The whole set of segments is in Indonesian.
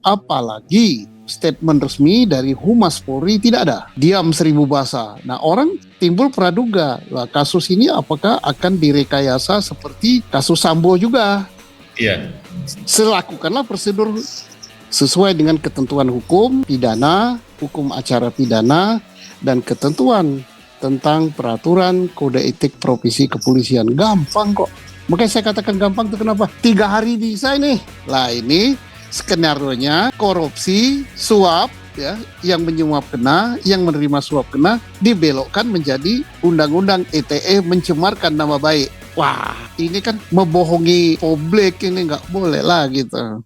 apalagi statement resmi dari Humas Polri tidak ada. Diam seribu bahasa. Nah, orang timbul praduga, lah kasus ini apakah akan direkayasa seperti kasus Sambo juga? Iya. Selakukanlah prosedur sesuai dengan ketentuan hukum pidana, hukum acara pidana, dan ketentuan tentang peraturan kode etik profesi kepolisian. Gampang kok. Makanya saya katakan gampang itu kenapa? 3 hari bisa ini. Lah ini skenario-nya korupsi, suap, ya, yang menyuap kena, yang menerima suap kena, dibelokkan menjadi undang-undang ITE mencemarkan nama baik. Wah, ini kan membohongi publik, ini nggak boleh lah gitu.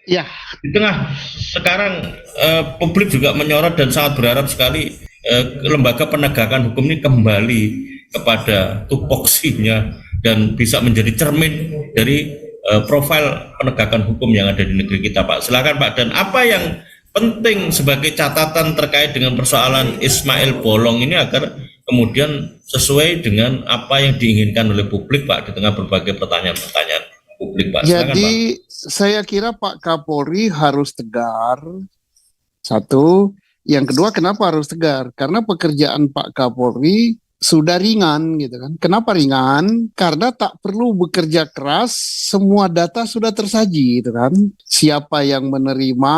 Ya, Di tengah sekarang publik juga menyorot dan sangat berharap sekali lembaga penegakan hukum ini kembali kepada tupoksinya dan bisa menjadi cermin dari profil penegakan hukum yang ada di negeri kita, Pak. Silakan, Pak. Dan apa yang penting sebagai catatan terkait dengan persoalan Ismail Bolong ini agar kemudian sesuai dengan apa yang diinginkan oleh publik, Pak, di tengah berbagai pertanyaan-pertanyaan publik, Pak. Silakan, jadi Pak. saya kira Pak Kapolri harus tegar. Satu, yang kedua kenapa harus tegar? Karena pekerjaan Pak Kapolri sudah ringan gitu kan. Kenapa ringan? Karena tak perlu bekerja keras, semua data sudah tersaji gitu kan. Siapa yang menerima,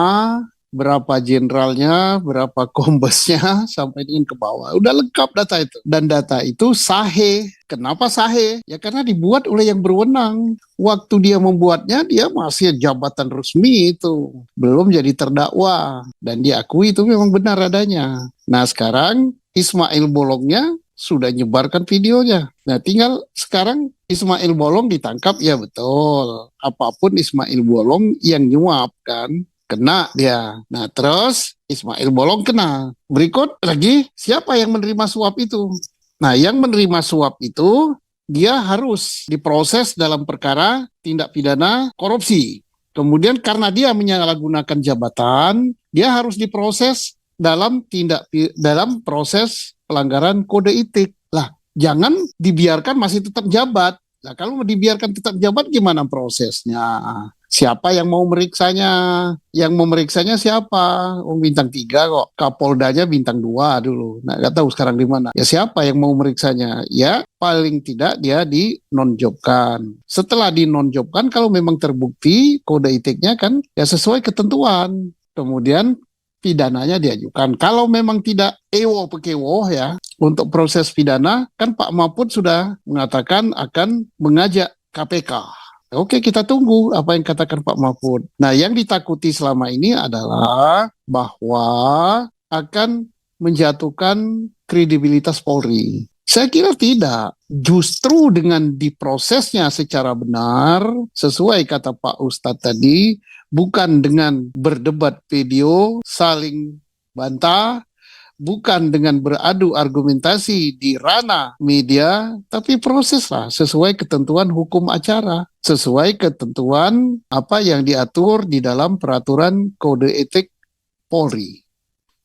berapa jenderalnya, berapa kombesnya, sampai dengan ke bawah. Udah lengkap data itu. Dan data itu sahih. Kenapa sahih? Ya karena dibuat oleh yang berwenang. Waktu dia membuatnya, dia masih jabatan resmi itu. Belum jadi terdakwa. Dan diakui itu memang benar adanya. Nah sekarang Ismail Bolongnya sudah nyebarkan videonya. Nah tinggal sekarang Ismail Bolong ditangkap, ya betul. Apapun Ismail Bolong yang nyuap kan, kena dia. Nah terus Ismail Bolong kena. Berikut lagi siapa yang menerima suap itu? Nah yang menerima suap itu dia harus diproses dalam perkara tindak pidana korupsi. Kemudian karena dia menyalahgunakan jabatan, dia harus diproses dalam proses pelanggaran kode etik. Lah, jangan dibiarkan masih tetap jabat. Nah, kalau dibiarkan tetap jabat gimana prosesnya? Siapa yang mau meriksanya? Yang memeriksanya siapa? Oh, bintang 3 kok. Kapoldanya bintang 2 dulu. Nah, nggak tahu sekarang di mana. Ya siapa yang mau meriksanya? Ya paling tidak dia di-non-jobkan. Setelah di-non-jobkan, kalau memang terbukti kode etiknya kan ya sesuai ketentuan. Kemudian pidananya diajukan. Kalau memang tidak ewo pekewo ya, untuk proses pidana, kan Pak Mahfud sudah mengatakan akan mengajak KPK. Oke, kita tunggu apa yang katakan Pak Mahfud. Nah, yang ditakuti selama ini adalah bahwa akan menjatuhkan kredibilitas Polri. Saya kira tidak. Justru dengan diprosesnya secara benar, sesuai kata Pak Ustadz tadi, bukan dengan berdebat video, saling bantah, bukan dengan beradu argumentasi di ranah media, tapi proseslah sesuai ketentuan hukum acara, sesuai ketentuan apa yang diatur di dalam peraturan kode etik Polri,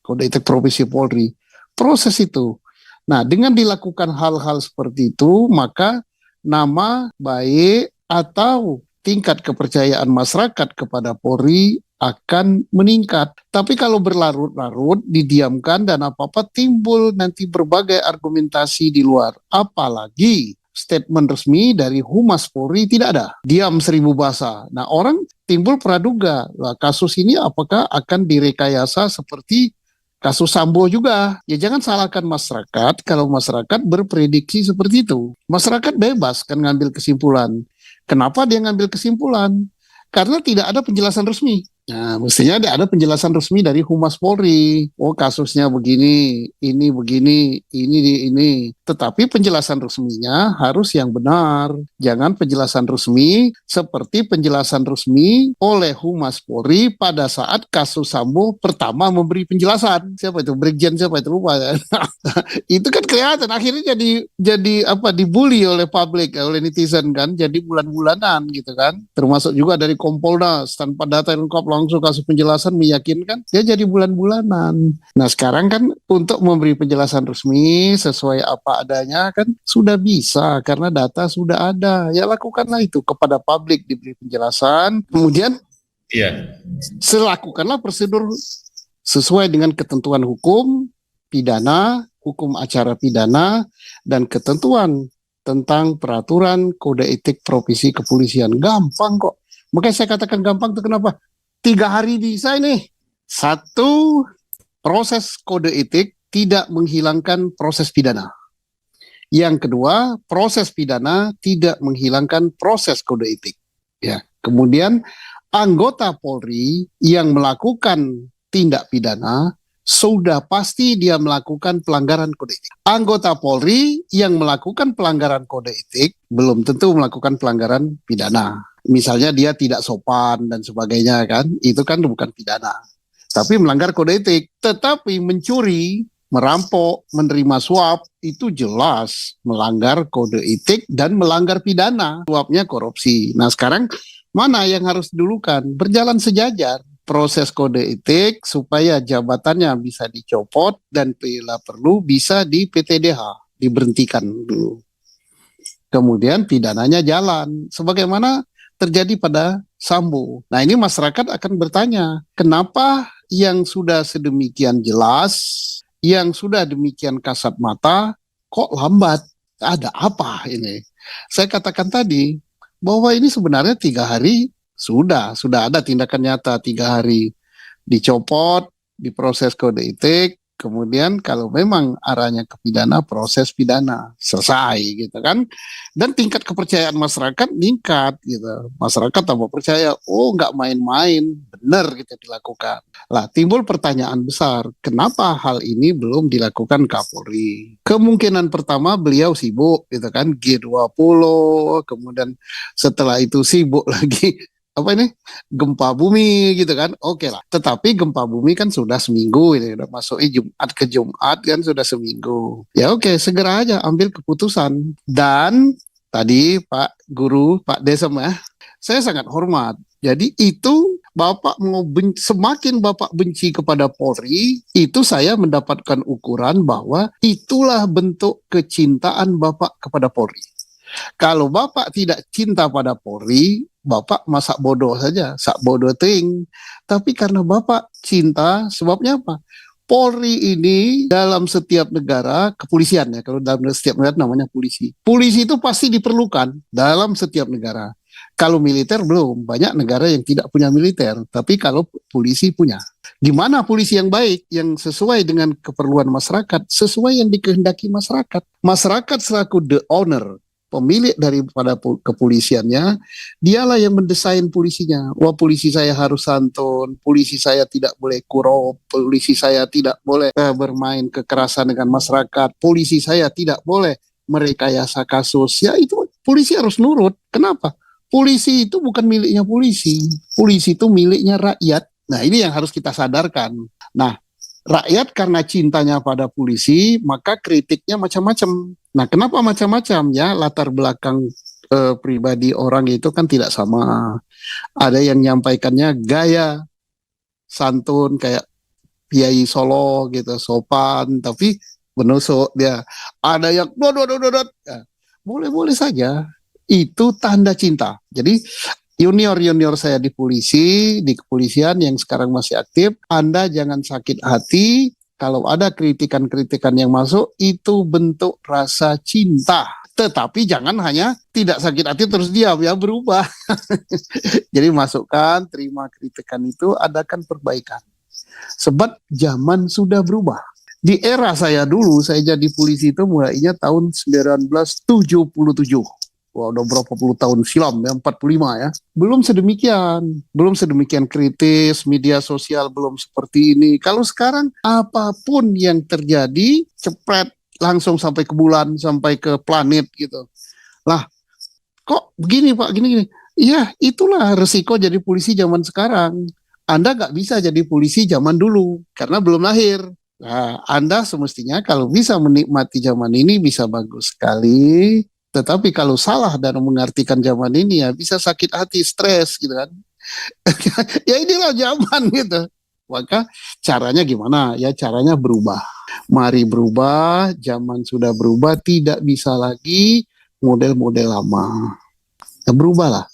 kode etik profesi Polri. Proses itu. Nah, dengan dilakukan hal-hal seperti itu, maka nama baik atau tingkat kepercayaan masyarakat kepada Polri akan meningkat. Tapi kalau berlarut-larut, didiamkan dan apa-apa timbul nanti berbagai argumentasi di luar. Apalagi statement resmi dari Humas Polri tidak ada. Diam seribu bahasa. Nah orang timbul praduga, lah kasus ini apakah akan direkayasa seperti Kasus Sambo juga. Ya jangan salahkan masyarakat kalau masyarakat berprediksi seperti itu. Masyarakat bebas kan ngambil kesimpulan. Kenapa dia ngambil kesimpulan? Karena tidak ada penjelasan resmi. Nah, mestinya ada penjelasan resmi dari Humas Polri. Oh, kasusnya begini, ini begini, ini. Tetapi penjelasan resminya harus yang benar. Jangan penjelasan resmi seperti penjelasan resmi oleh Humas Polri pada saat kasus Sambo pertama memberi penjelasan. Siapa itu? Brigjen siapa itu? Lupa ya. Itu kan kelihatan akhirnya jadi apa, dibully oleh publik, oleh netizen kan, jadi bulan-bulanan gitu kan. Termasuk juga dari Kompolnas, tanpa data yang lengkap langsung kasih penjelasan meyakinkan, dia jadi bulan-bulanan. Nah sekarang kan untuk memberi penjelasan resmi sesuai apa adanya kan sudah bisa karena data sudah ada. Ya lakukanlah itu kepada publik, diberi penjelasan. Kemudian lakukanlah prosedur sesuai dengan ketentuan hukum pidana, hukum acara pidana, dan ketentuan tentang peraturan kode etik profesi kepolisian. Gampang kok. Makanya saya katakan gampang itu kenapa? 3 hari bisa ini. 1, proses kode etik tidak menghilangkan proses pidana. Yang kedua, proses pidana tidak menghilangkan proses kode etik. Ya. Kemudian anggota Polri yang melakukan tindak pidana sudah pasti dia melakukan pelanggaran kode etik. Anggota Polri yang melakukan pelanggaran kode etik belum tentu melakukan pelanggaran pidana. Misalnya dia tidak sopan dan sebagainya kan, itu kan bukan pidana. Tapi melanggar kode etik. Tetapi mencuri, merampok, menerima suap, itu jelas melanggar kode etik dan melanggar pidana. Suapnya korupsi. Nah sekarang mana yang harus didulukan? Berjalan sejajar. Proses kode etik supaya jabatannya bisa dicopot dan bila perlu bisa di PTDH, diberhentikan dulu. Kemudian pidananya jalan. Sebagaimana terjadi pada Sambo. Nah ini masyarakat akan bertanya, kenapa yang sudah sedemikian jelas, yang sudah demikian kasat mata, kok lambat? Ada apa ini? Saya katakan tadi, bahwa ini sebenarnya 3 hari sudah ada tindakan nyata 3 hari. Dicopot, diproses kode etik, kemudian kalau memang arahnya ke pidana, proses pidana, selesai gitu kan. Dan tingkat kepercayaan masyarakat meningkat gitu. Masyarakat tambah percaya, oh nggak main-main, benar gitu dilakukan. Lah timbul pertanyaan besar, kenapa hal ini belum dilakukan Kapolri? Kemungkinan pertama beliau sibuk gitu kan, G20, kemudian setelah itu sibuk lagi apa ini gempa bumi gitu kan, oke lah. Tetapi gempa bumi kan sudah seminggu ini, udah masuk Jumat ke Jumat kan sudah seminggu. Ya oke, segera aja ambil keputusan. Dan tadi Pak Guru, Pak Desem ya, saya sangat hormat. Jadi itu Bapak mau semakin Bapak benci kepada Polri, itu saya mendapatkan ukuran bahwa itulah bentuk kecintaan Bapak kepada Polri. Kalau Bapak tidak cinta pada Polri, Bapak masak bodoh saja, sak bodoh ting. Tapi karena Bapak cinta, sebabnya apa? Polri ini dalam setiap negara, kepolisian ya, kalau dalam setiap negara namanya polisi. Polisi itu pasti diperlukan dalam setiap negara. Kalau militer belum, banyak negara yang tidak punya militer, tapi kalau polisi punya. Di mana polisi yang baik, yang sesuai dengan keperluan masyarakat, sesuai yang dikehendaki masyarakat. Masyarakat selaku the owner, pemilik daripada kepolisiannya, dialah yang mendesain polisinya. Wah, polisi saya harus santun, polisi saya tidak boleh korup, polisi saya tidak boleh bermain kekerasan dengan masyarakat, polisi saya tidak boleh merekayasa kasus. Ya itu polisi harus nurut. Kenapa? Polisi itu bukan miliknya polisi. Polisi itu miliknya rakyat. Nah ini yang harus kita sadarkan. Nah rakyat karena cintanya pada polisi, maka kritiknya macam-macam. Nah, kenapa macam-macam ya? Latar belakang pribadi orang itu kan tidak sama. Ada yang menyampaikannya gaya santun kayak Kiai Solo gitu, sopan tapi menusuk dia. Ada yang ya, boleh-boleh saja. Itu tanda cinta. Jadi junior saya di polisi, di kepolisian yang sekarang masih aktif, Anda jangan sakit hati. Kalau ada kritikan-kritikan yang masuk, itu bentuk rasa cinta. Tetapi jangan hanya tidak sakit hati terus diam, ya berubah. Jadi masukkan, terima kritikan itu, adakan perbaikan. Sebab zaman sudah berubah. Di era saya dulu, saya jadi polisi itu mulainya tahun 1977. Wah, udah berapa puluh tahun silam ya, 45 ya. Belum sedemikian kritis, media sosial belum seperti ini. Kalau sekarang apapun yang terjadi, cepet langsung sampai ke bulan, sampai ke planet gitu. Lah, kok begini Pak, gini-gini. Iya, itulah resiko jadi polisi zaman sekarang. Anda nggak bisa jadi polisi zaman dulu, karena belum lahir. Nah, Anda semestinya kalau bisa menikmati zaman ini bisa bagus sekali. Tetapi kalau salah dan mengartikan zaman ini ya bisa sakit hati, stres gitu kan. Ya inilah zaman gitu. Maka caranya gimana? Ya caranya berubah. Mari berubah, zaman sudah berubah, tidak bisa lagi model-model lama. Ya berubahlah.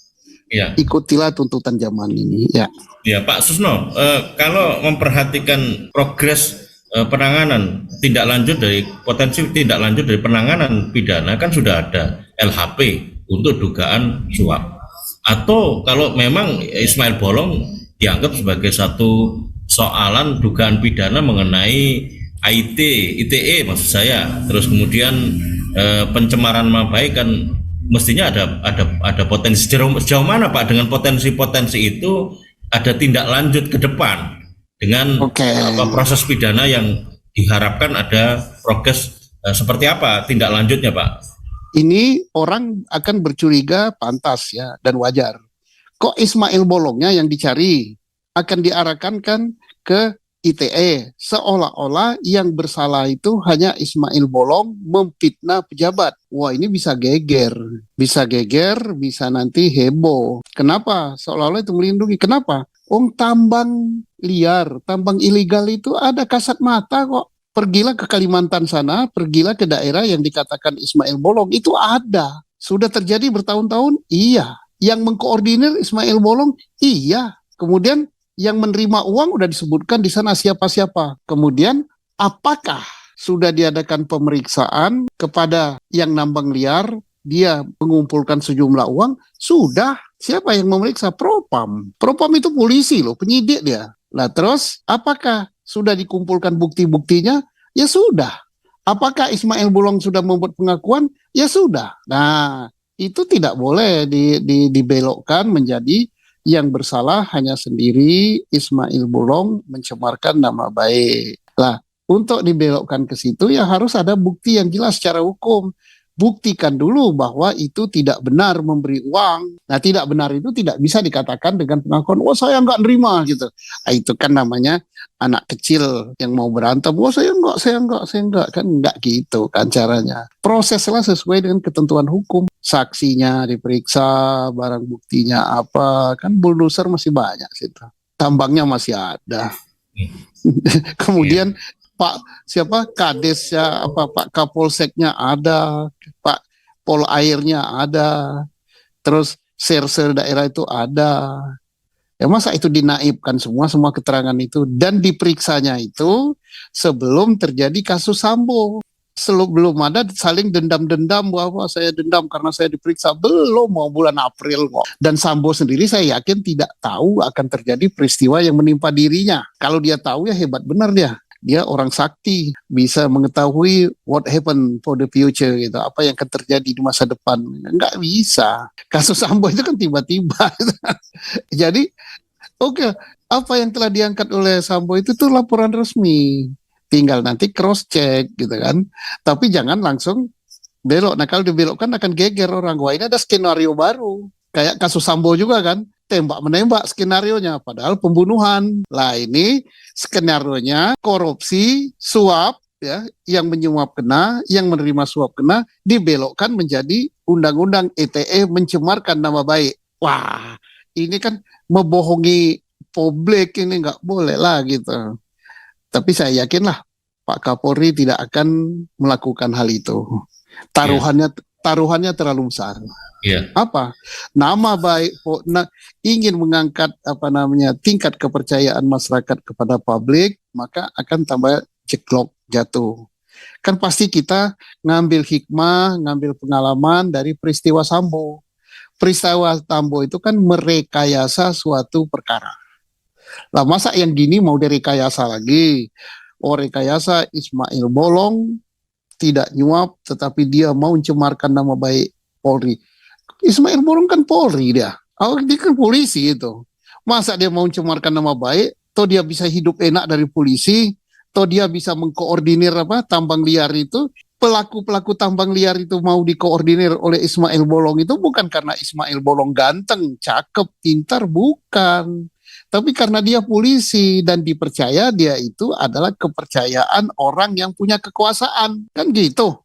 Ya. Ikutilah tuntutan zaman ini. Ya. Ya, Pak Susno, kalau memperhatikan progres penanganan tindak lanjut dari potensi tindak lanjut dari penanganan pidana kan sudah ada LHP untuk dugaan suap. Atau kalau memang Ismail Bolong dianggap sebagai satu soalan dugaan pidana mengenai ITE maksud saya, terus kemudian pencemaran nama baik kan mestinya ada potensi. Sejauh mana Pak dengan potensi-potensi itu ada tindak lanjut ke depan dengan proses pidana yang diharapkan ada progres seperti apa tindak lanjutnya Pak? Ini orang akan bercuriga pantas ya dan wajar. Kok Ismail Bolongnya yang dicari akan diarahkan kan ke ITE, seolah-olah yang bersalah itu hanya Ismail Bolong memfitnah pejabat. Wah, ini bisa geger, bisa nanti heboh. Kenapa? Seolah-olah itu melindungi. Kenapa? Tambang liar, tambang ilegal itu ada kasat mata kok. Pergilah ke Kalimantan sana, pergilah ke daerah yang dikatakan Ismail Bolong, itu ada. Sudah terjadi bertahun-tahun? Iya. Yang mengkoordinir Ismail Bolong? Iya. Kemudian yang menerima uang udah disebutkan di sana siapa-siapa. Kemudian apakah sudah diadakan pemeriksaan kepada yang nambang liar, dia mengumpulkan sejumlah uang? Sudah. Siapa yang memeriksa? Propam. Propam itu polisi loh, penyidik dia. Nah terus apakah sudah dikumpulkan bukti-buktinya? Ya sudah. Apakah Ismail Bolong sudah membuat pengakuan? Ya sudah. Nah itu tidak boleh dibelokkan menjadi yang bersalah hanya sendiri Ismail Bolong mencemarkan nama baik. Lah, untuk dibelokkan ke situ ya harus ada bukti yang jelas secara hukum. Buktikan dulu bahwa itu tidak benar memberi uang. Nah, tidak benar itu tidak bisa dikatakan dengan pengakuan, "Oh, saya nggak nerima," gitu. Nah, itu kan namanya anak kecil yang mau berantem. "Oh, saya enggak." Kan enggak gitu kan caranya. Prosesnya sesuai dengan ketentuan hukum. Saksinya diperiksa, barang buktinya apa. Kan bulldozer masih banyak situ. Tambangnya masih ada. Kemudian Pak Kades ya, Pak Kapolseknya ada, Pak Pol Airnya ada, terus serse daerah itu ada. Ya masa itu dinaibkan semua keterangan itu dan diperiksanya itu sebelum terjadi kasus Sambo. Belum ada saling dendam-dendam bahwa saya dendam karena saya diperiksa, belum, mau bulan April kok. Dan Sambo sendiri saya yakin tidak tahu akan terjadi peristiwa yang menimpa dirinya. Kalau dia tahu ya hebat benar dia orang sakti, bisa mengetahui what happen for the future gitu, apa yang akan terjadi di masa depan. Nggak bisa. Kasus Sambo itu kan tiba-tiba. Jadi apa yang telah diangkat oleh Sambo itu tuh laporan resmi. Tinggal nanti cross check gitu kan. Tapi jangan langsung belok. Nah kalau dibelokkan akan geger orang. Wah, ini ada skenario baru. Kayak kasus Sambo juga kan. Tembak-menembak skenarionya, padahal pembunuhan. Lah ini skenarionya korupsi, suap, ya, yang menyuap kena, yang menerima suap kena, dibelokkan menjadi undang-undang ITE mencemarkan nama baik. Wah, ini kan membohongi publik, ini nggak boleh lah gitu. Tapi saya yakinlah Pak Kapolri tidak akan melakukan hal itu. Taruhannya terlalu besar. Apa nama baik ingin mengangkat tingkat kepercayaan masyarakat kepada publik, maka akan tambah ceklok jatuh. Kan pasti kita ngambil hikmah, ngambil pengalaman dari peristiwa Sambo. Peristiwa Sambo itu kan merekayasa suatu perkara. Lah masa yang gini mau direkayasa lagi? Oh, rekayasa Ismail Bolong tidak nyuap, tetapi dia mau mencemarkan nama baik Polri. Ismail Bolong kan Polri dia. Oh, dia kan polisi itu. Masa dia mau mencemarkan nama baik, toh dia bisa hidup enak dari polisi, toh dia bisa mengkoordinir apa tambang liar itu. Pelaku-pelaku tambang liar itu mau dikoordinir oleh Ismail Bolong itu bukan karena Ismail Bolong ganteng, cakep, pintar, bukan. Tapi karena dia polisi dan dipercaya dia itu adalah kepercayaan orang yang punya kekuasaan. Kan gitu.